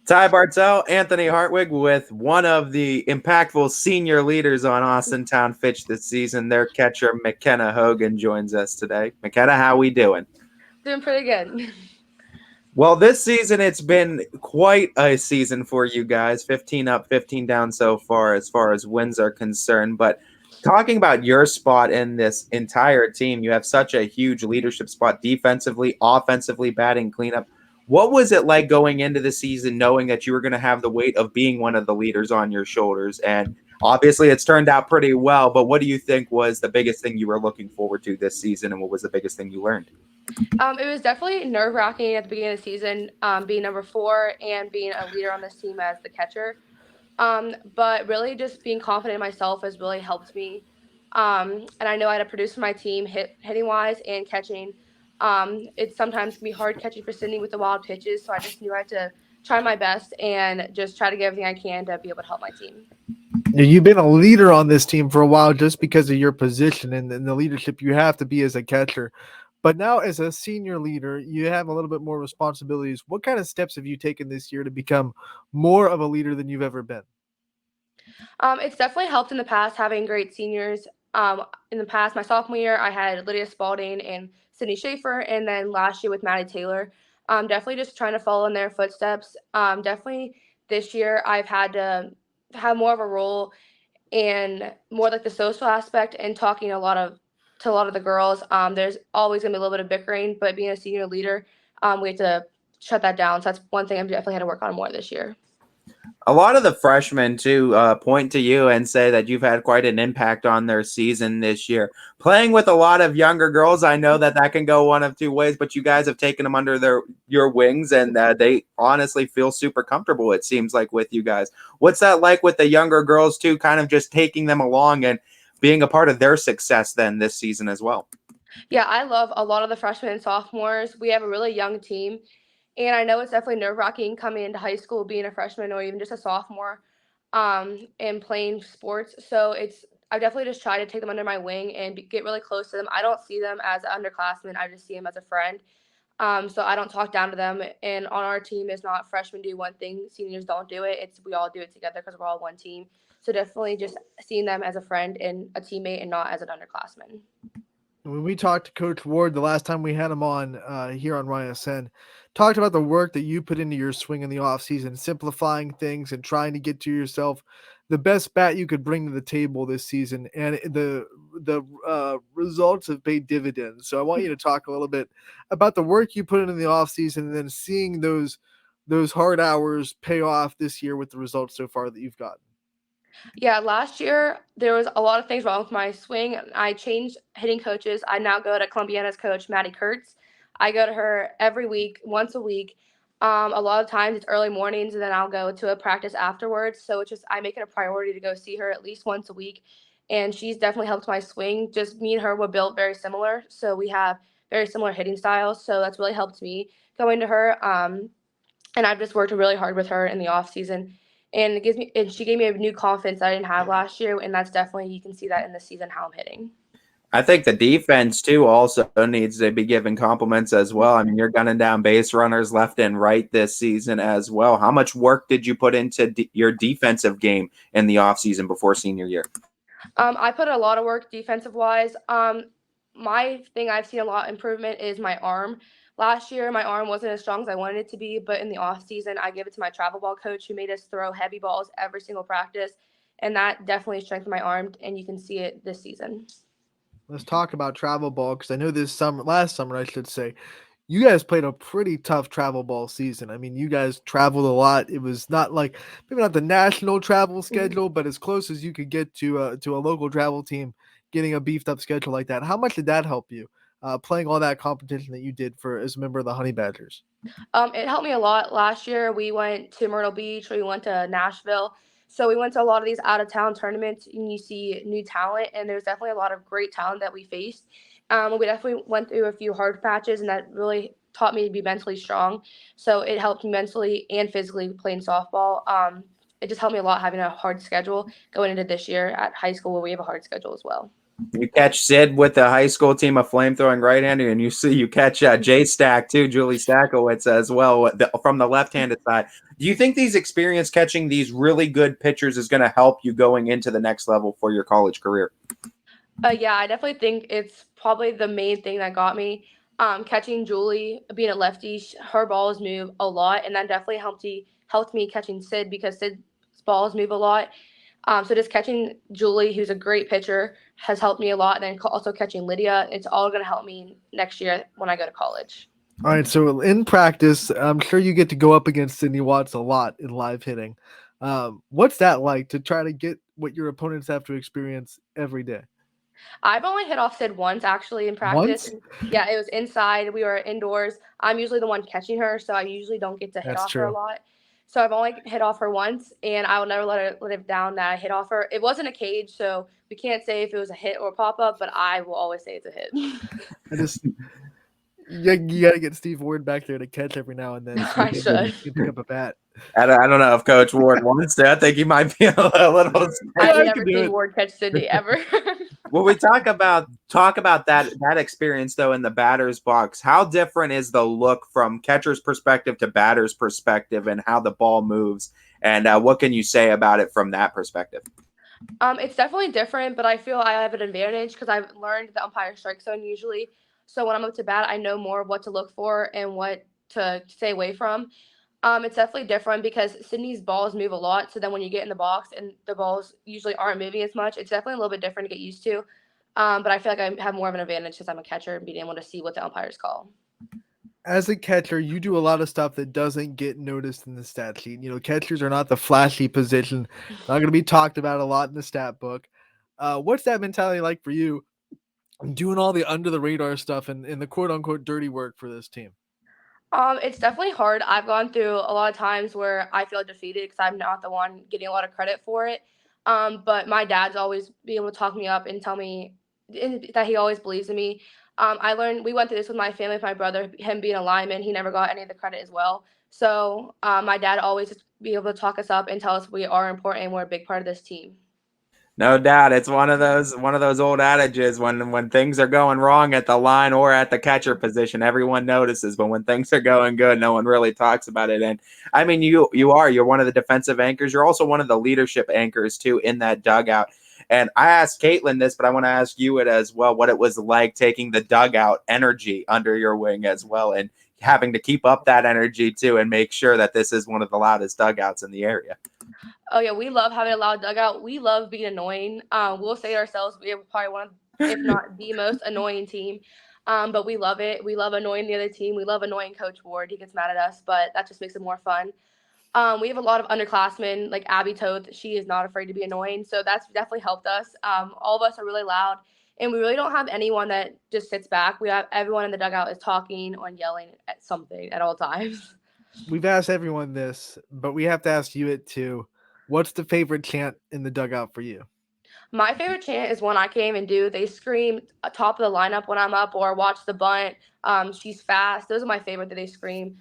Ty Bartell, Anthony Hartwig with one of the impactful senior leaders on Austintown Fitch this season. Their catcher, McKenna Hogan, joins us today. McKenna, how we doing? Doing pretty good. Well, this season it's been quite a season for you guys. 15 up, 15 down so far as wins are concerned. But talking about your spot in this entire team, you have such a huge leadership spot defensively, offensively, batting cleanup. What was it like going into the season knowing that you were going to have the weight of being one of the leaders on your shoulders? And obviously it's turned out pretty well, but what do you think was the biggest thing you were looking forward to this season, and what was the biggest thing you learned? It was definitely nerve-wracking at the beginning of the season, being number 4 and being a leader on this team as the catcher. But really just being confident in myself has really helped me. And I know I had to produce for my team hitting-wise and catching. It sometimes can be hard catching for Sydney with the wild pitches, so I just knew I had to try my best and just try to get everything I can to be able to help my team. You've been a leader on this team for a while just because of your position and the leadership you have to be as a catcher. But now, as a senior leader, you have a little bit more responsibilities. What kind of steps have you taken this year to become more of a leader than you've ever been? It's definitely helped in the past having great seniors. In the past, my sophomore year, I had Lydia Spalding and Sydney Schaefer, and then last year with Maddie Taylor. Definitely just trying to follow in their footsteps. Definitely this year, I've had to have more of a role and more like the social aspect and talking a lot of the girls. There's always gonna be a little bit of bickering, but being a senior leader, we have to shut that down. So that's one thing I've definitely had to work on more this year. A lot of the freshmen too point to you and say that you've had quite an impact on their season this year. Playing with a lot of younger girls, I know that that can go one of two ways, but you guys have taken them under your wings, and they honestly feel super comfortable. It seems like with you guys. What's that like with the younger girls too? Kind of just taking them along and being a part of their success then this season as well. Yeah, I love a lot of the freshmen and sophomores. We have a really young team, and I know it's definitely nerve wracking coming into high school, being a freshman or even just a sophomore, and playing sports. So I definitely just try to take them under my wing and get really close to them. I don't see them as an underclassman. I just see them as a friend. So I don't talk down to them. And on our team, it's not freshmen do one thing, seniors don't do it. It's we all do it together because we're all one team. So definitely just seeing them as a friend and a teammate and not as an underclassman. When we talked to Coach Ward the last time we had him on here on YSN, talked about the work that you put into your swing in the offseason, simplifying things and trying to get to yourself the best bat you could bring to the table this season. And the results have paid dividends. So I want you to talk a little bit about the work you put into the offseason and then seeing those hard hours pay off this year with the results so far that you've gotten. Yeah, last year there was a lot of things wrong with my swing. I changed hitting coaches. I now go to Columbiana's coach, Maddie Kurtz. I go to her every week, once a week. A lot of times it's early mornings, and then I'll go to a practice afterwards. So it's just I make it a priority to go see her at least once a week, and she's definitely helped my swing. Just me and her were built very similar, so we have very similar hitting styles. So that's really helped me going to her. And I've just worked really hard with her in the off season, and she gave me a new confidence that I didn't have last year, and that's definitely you can see that in this season how I'm hitting. I think the defense too also needs to be given compliments as well. I mean, you're gunning down base runners left and right this season as well. How much work did you put into your defensive game in the offseason before senior year? I put a lot of work defensive wise. My thing I've seen a lot improvement is my arm. Last year, my arm wasn't as strong as I wanted it to be, but in the off season, I give it to my travel ball coach who made us throw heavy balls every single practice, and that definitely strengthened my arm, and you can see it this season. Let's talk about travel ball because I know last summer, I should say, you guys played a pretty tough travel ball season. I mean, you guys traveled a lot. It was not like maybe not the national travel schedule, but as close as you could get to a local travel team, getting a beefed up schedule like that. How much did that help you? Playing all that competition that you did for as a member of the Honey Badgers. It helped me a lot. Last year, we went to Myrtle Beach, we went to Nashville. So we went to a lot of these out of town tournaments, and you see new talent, and there's definitely a lot of great talent that we faced. We definitely went through a few hard patches, and that really taught me to be mentally strong. So it helped me mentally and physically playing softball. It just helped me a lot having a hard schedule going into this year at high school where we have a hard schedule as well. You catch Sid with the high school team of flamethrowing right-hander, and you catch Jay Stack too, Julie Stackowitz as well from the left-handed side. Do you think these experience catching these really good pitchers is going to help you going into the next level for your college career? Yeah, I definitely think it's probably the main thing that got me. Catching Julie, being a lefty, her balls move a lot, and that definitely helped me catching Sid because Sid's balls move a lot. So just catching Julie, who's a great pitcher, has helped me a lot. And then also catching Lydia, it's all going to help me next year when I go to college. All right, so in practice, I'm sure you get to go up against Sydney Watts a lot in live hitting. What's that like to try to get what your opponents have to experience every day? I've only hit off Sid once actually in practice. Once? Yeah, it was inside. We were indoors. I'm usually the one catching her, so I usually don't get to hit That's off her a true. lot. So I've only hit off her once, and I will never let it down that I hit off her. It wasn't a cage, so we can't say if it was a hit or a pop up, but I will always say it's a hit. I just you got to get Steve Ward back there to catch every now and then. So I should. you pick up a bat. I don't know if Coach Ward wants to. I think he might be a little. I've I never can do seen it. Ward catch Sydney ever. When we talk about that experience though in the batter's box, how different is the look from catcher's perspective to batter's perspective, and how the ball moves, and what can you say about it from that perspective? It's definitely different, but I feel I have an advantage because I've learned the umpire strike zone usually. So when I'm up to bat, I know more what to look for and what to stay away from. It's definitely different because Sydney's balls move a lot. So then when you get in the box and the balls usually aren't moving as much, it's definitely a little bit different to get used to. But I feel like I have more of an advantage because I'm a catcher and being able to see what the umpires call. As a catcher, you do a lot of stuff that doesn't get noticed in the stat sheet. You know, catchers are not the flashy position. Not going to be talked about a lot in the stat book. What's that mentality like for you doing all the under the radar stuff and the quote unquote dirty work for this team? It's definitely hard. I've gone through a lot of times where I feel defeated because I'm not the one getting a lot of credit for it. But my dad's always been able to talk me up and tell me that he always believes in me. I learned we went through this with my family, with my brother, him being a lineman, he never got any of the credit as well. So my dad always just be able to talk us up and tell us we are important and we're a big part of this team. No doubt, it's one of those old adages when things are going wrong at the line or at the catcher position, everyone notices. But when things are going good, no one really talks about it. And I mean, you're one of the defensive anchors. You're also one of the leadership anchors too in that dugout. And I asked Caitlin this, but I want to ask you it as well. What it was like taking the dugout energy under your wing as well, and having to keep up that energy too, and make sure that this is one of the loudest dugouts in the area. Oh yeah, we love having a loud dugout. We love being annoying. We'll say ourselves we are probably one of, if not the most annoying team. But we love it. We love annoying the other team. We love annoying Coach Ward. He gets mad at us, but that just makes it more fun. We have a lot of underclassmen like Abby Toth. She is not afraid to be annoying, so that's definitely helped us. All of us are really loud, and we really don't have anyone that just sits back. We have everyone in the dugout is talking or yelling at something at all times. We've asked everyone this, but we have to ask you it too. What's the favorite chant in the dugout for you? My favorite chant is one I can't even do. They scream top of the lineup when I'm up or watch the bunt. She's fast. Those are my favorite that they scream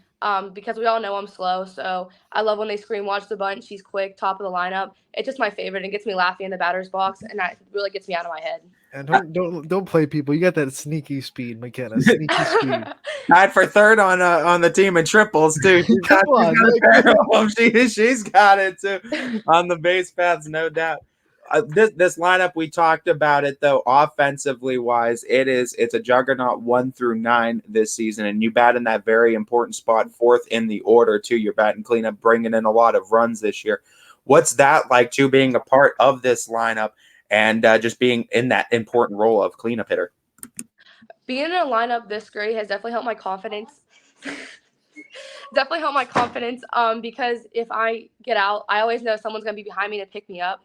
because we all know I'm slow. So I love when they scream, watch the bunt. She's quick, top of the lineup. It's just my favorite. It gets me laughing in the batter's box, and that really gets me out of my head. And don't play people. You got that sneaky speed, McKenna. Sneaky speed. Tied for third on the team in triples too. She's got a pair of them. She's got it too on the base paths, no doubt. This lineup, we talked about it though. Offensively wise, it's a juggernaut 1 through 9 this season, and you bat in that very important spot, fourth in the order too. You're batting cleanup, bringing in a lot of runs this year. What's that like too, being a part of this lineup and just being in that important role of cleanup hitter? Being in a lineup this great has definitely helped my confidence. Definitely helped my confidence because if I get out, I always know someone's going to be behind me to pick me up.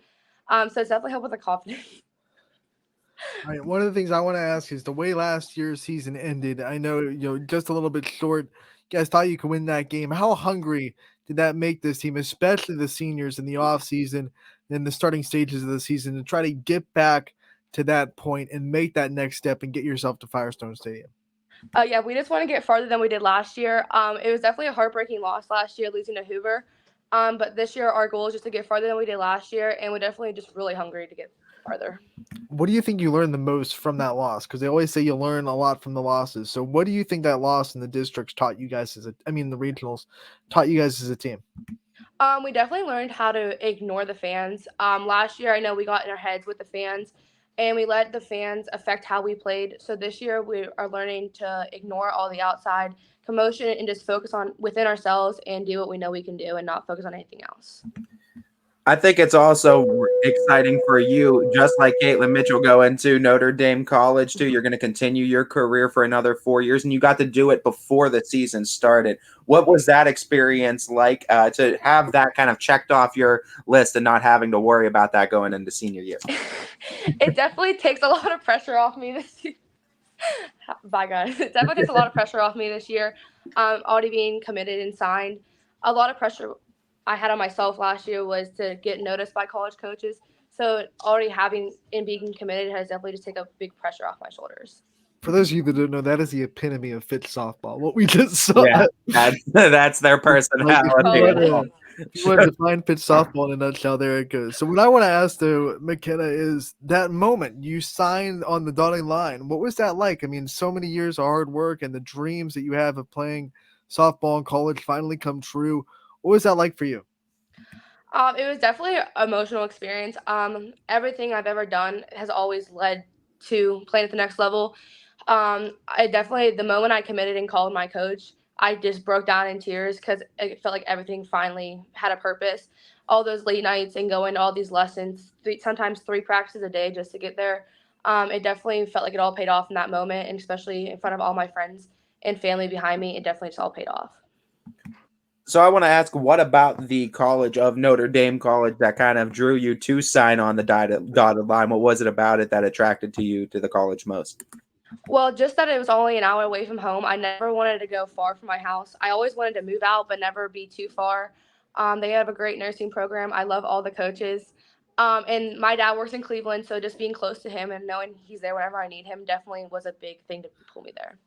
So it's definitely helped with the confidence. All right, one of the things I want to ask is the way last year's season ended. I know just a little bit short. You guys thought you could win that game. How hungry did that make this team, especially the seniors in the offseason and the starting stages of the season, to try to get back to that point and make that next step and get yourself to Firestone Stadium? Yeah, we just want to get farther than we did last year. It was definitely a heartbreaking loss last year, losing to Hoover. But this year, our goal is just to get farther than we did last year, and we're definitely just really hungry to get farther. What do you think you learned the most from that loss? Because they always say you learn a lot from the losses. So what do you think that loss in the districts taught you guys the regionals taught you guys as a team? We definitely learned how to ignore the fans. Last year, I know we got in our heads with the fans, and we let the fans affect how we played. So this year, we are learning to ignore all the outside commotion and just focus on within ourselves and do what we know we can do, and not focus on anything else. I think it's also exciting for you, just like Caitlin Mitchell going to Notre Dame College too. You're going to continue your career for another 4 years, and you got to do it before the season started. What was that experience like to have that kind of checked off your list and not having to worry about that going into senior year? It definitely takes a lot of pressure off me this year. Bye, guys. It definitely takes a lot of pressure off me this year. Already being committed and signed. A lot of pressure I had on myself last year was to get noticed by college coaches. So already having and being committed has definitely just taken a big pressure off my shoulders. For those of you that don't know, that is the epitome of Fitch softball. What we just saw. Yeah, that's their personality. If you want to define pitch softball in a nutshell, there it goes. So what I want to ask though, McKenna, is that moment you signed on the dotted line. What was that like? I mean, so many years of hard work and the dreams that you have of playing softball in college finally come true. What was that like for you? It was definitely an emotional experience. Everything I've ever done has always led to playing at the next level. I definitely, the moment I committed and called my coach, I just broke down in tears because it felt like everything finally had a purpose. All those late nights and going to all these lessons, sometimes 3 practices a day just to get there. It definitely felt like it all paid off in that moment, and especially in front of all my friends and family behind me, it definitely just all paid off. So I want to ask, what about the College of Notre Dame College that kind of drew you to sign on the dotted line? What was it about it that attracted to you to the college most? Well, just that it was only an hour away from home. I never wanted to go far from my house. I always wanted to move out, but never be too far. They have a great nursing program. I love all the coaches. And my dad works in Cleveland, so just being close to him and knowing he's there whenever I need him definitely was a big thing to pull me there.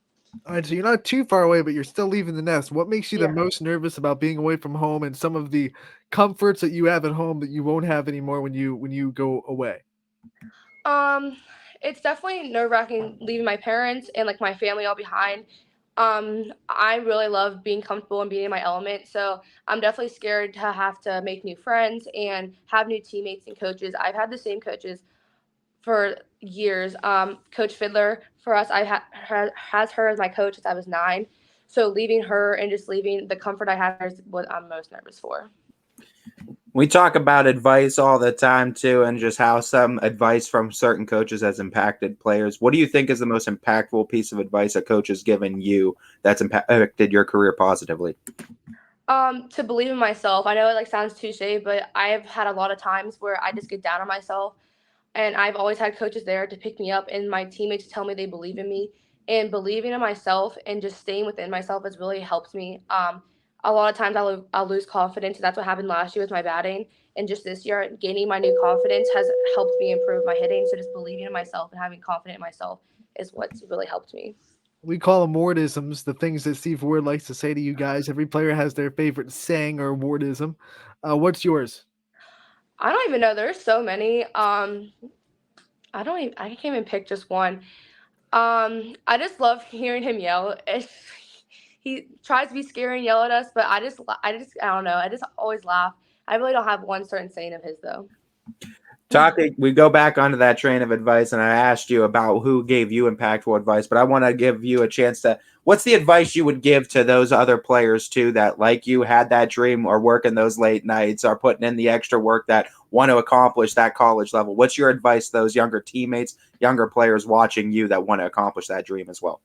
All right, so you're not too far away, but you're still leaving the nest. What makes you the Yeah. most nervous about being away from home and some of the comforts that you have at home that you won't have anymore when you go away? Um, it's definitely nerve-wracking leaving my parents and like my family all behind. I really love being comfortable and being in my element, so I'm definitely scared to have to make new friends and have new teammates and coaches. I've had the same coaches for years. Coach Fiddler for us, has her as my coach since I was 9. So leaving her and just leaving the comfort I have is what I'm most nervous for. We talk about advice all the time too, and just how some advice from certain coaches has impacted players. What do you think is the most impactful piece of advice a coach has given you that's impacted your career positively? To believe in myself. I know it like sounds touche, but I've had a lot of times where I just get down on myself, and I've always had coaches there to pick me up, and my teammates tell me they believe in me. And believing in myself and just staying within myself has really helped me. A lot of times I'll lose confidence, and that's what happened last year with my batting. And just this year, gaining my new confidence has helped me improve my hitting. So just believing in myself and having confidence in myself is what's really helped me. We call them wardisms, the things that Steve Ward likes to say to you guys. Every player has their favorite saying or wardism. What's yours? I don't even know. There's so many. I can't even pick just one. I just love hearing him yell. He tries to be scary and yell at us, but I don't know. I just always laugh. I really don't have one certain saying of his though. Talking, we go back onto that train of advice, and I asked you about who gave you impactful advice, but I want to give you a chance to. What's the advice you would give to those other players too that, like you, had that dream or working those late nights or putting in the extra work that want to accomplish that college level? What's your advice to those younger teammates, younger players watching you that want to accomplish that dream as well?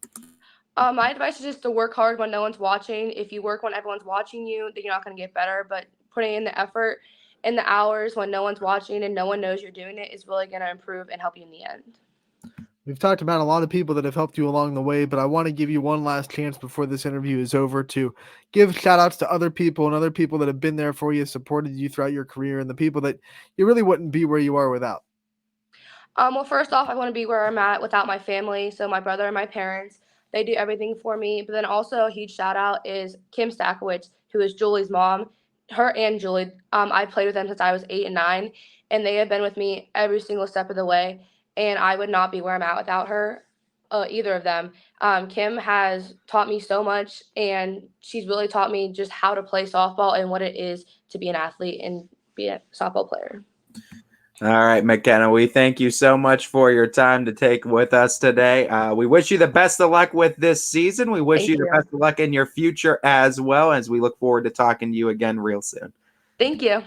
My advice is just to work hard when no one's watching. If you work when everyone's watching you, then you're not going to get better. But putting in the effort and the hours when no one's watching and no one knows you're doing it is really going to improve and help you in the end. We've talked about a lot of people that have helped you along the way, but I want to give you one last chance before this interview is over to give shout outs to other people and other people that have been there for you, supported you throughout your career, and the people that you really wouldn't be where you are without. Well, first off, I want to be where I'm at without my family. So my brother and my parents, they do everything for me. But then also a huge shout out is Kim Stakowicz, who is Julie's mom. Her and Julie, I played with them since I was 8 and 9, and they have been with me every single step of the way. And I would not be where I'm at without her, either of them. Kim has taught me so much, and she's really taught me just how to play softball and what it is to be an athlete and be a softball player. All right, McKenna, we thank you so much for your time to take with us today. We wish you the best of luck with this season. We wish you the best of luck in your future as well, as we look forward to talking to you again real soon. Thank you.